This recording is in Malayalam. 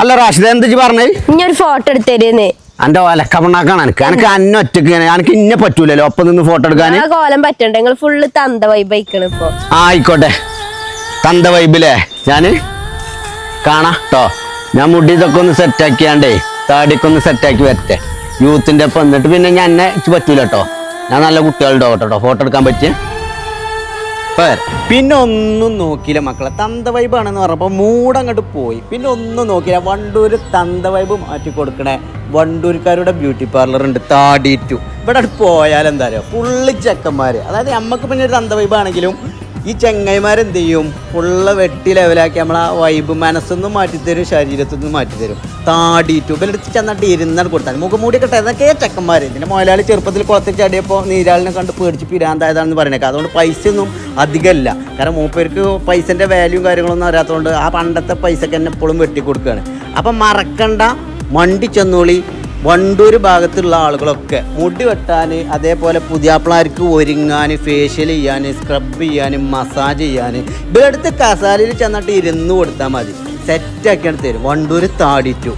അല്ല റാഷിദ എന്താ പറഞ്ഞേ? ഇനി ഒരു ഫോട്ടോ എടുത്തരുന്നേ. എന്റെ ഒലക്കമണ്ണാക്കാണ് എനിക്ക് അന്നെ ഒറ്റക്ക് എനിക്ക് ഇന്നെ പറ്റൂലല്ലോ ഒപ്പം നിന്ന് ഫോട്ടോ എടുക്കാൻ. കോലം പറ്റണ്ട, നിങ്ങൾ ഫുള്ള് തന്ത വൈബായിക്കണ് ഇപ്പൊ. ആയിക്കോട്ടെ, തന്ത വൈബിലേ ഞാന് കാണാട്ടോ. ഞാൻ മുടി ഇതൊക്കെ ഒന്ന് സെറ്റാക്കിയാണ്ടേ താടിയൊക്കെ ഒന്ന് സെറ്റാക്കി വരട്ടെ യൂത്തിന്റെ ഒപ്പം എന്നിട്ട് പിന്നെ ഞാൻ എന്നെ പറ്റൂല കേട്ടോ. ഞാൻ നല്ല കുട്ടികളുടെ കേട്ടോ ഫോട്ടോ എടുക്കാൻ പറ്റിയ. പിന്നെ ഒന്നും നോക്കിയില്ല മക്കളെ, തന്ത വൈബാണെന്ന് പറഞ്ഞപ്പോൾ മൂടങ്ങോട്ട് പോയി. പിന്നെ ഒന്നും നോക്കിയില്ല, വണ്ടൂര് തന്ത വൈബ് മാറ്റി കൊടുക്കണേ വണ്ടൂർക്കാരുടെ ബ്യൂട്ടി പാർലർ ഉണ്ട് താടിറ്റു. ഇവിടെ പോയാൽ എന്താ പറയുക, ഫുള്ള് ചെക്കന്മാർ. അതായത് നമുക്ക് പിന്നെ ഒരു തന്ത വൈബാണെങ്കിലും ഈ ചെങ്ങൈമാരെന്ത് ചെയ്യും, ഫുള്ള് വെട്ടി ലെവലാക്കി നമ്മളെ വൈബ് മനസ്സൊന്നും മാറ്റിത്തരും ശരീരത്തൊന്നും മാറ്റിത്തരും. താടിറ്റു ഇവരെടുത്ത് ചെന്നിട്ട് ഇരുന്നാണ് കൊടുത്താൽ മുഖംമൂടിയൊക്കെ ഏതൊക്കെ ചെക്കന്മാർ. ഇതിൻ്റെ മുതലാളി ചെറുപ്പത്തിൽ കുളത്തിൽ ചാടിയപ്പോൾ നീരാളിനെ കണ്ട് പേടിച്ച് പിരാന്തായതാണെന്ന് പറയണേക്കാം. അതുകൊണ്ട് പൈസയൊന്നും അധികമല്ല, കാരണം മൂപ്പർക്ക് പൈസൻ്റെ വാല്യൂവും കാര്യങ്ങളൊന്നും അറിയാത്തതുകൊണ്ട് ആ പണ്ടത്തെ പൈസക്ക് തന്നെ എപ്പോഴും വെട്ടിക്കൊടുക്കുകയാണ്. അപ്പം മറക്കണ്ട, മണ്ടി ചെന്നോളി. വണ്ടൂർ ഭാഗത്തുള്ള ആളുകളൊക്കെ മുടി വെട്ടാൻ, അതേപോലെ പുതിയാപ്പിളാർക്ക് ഒരുങ്ങാൻ, ഫേഷ്യൽ ചെയ്യാൻ, സ്ക്രബ് ചെയ്യാൻ, മസാജ് ചെയ്യാൻ ഇവരടുത്ത് കസാലയിൽ ചെന്നിട്ട് ഇരുന്ന് കൊടുത്താൽ മതി, സെറ്റാക്കിയാണ് തരും. വണ്ടൂർ താടിറ്റു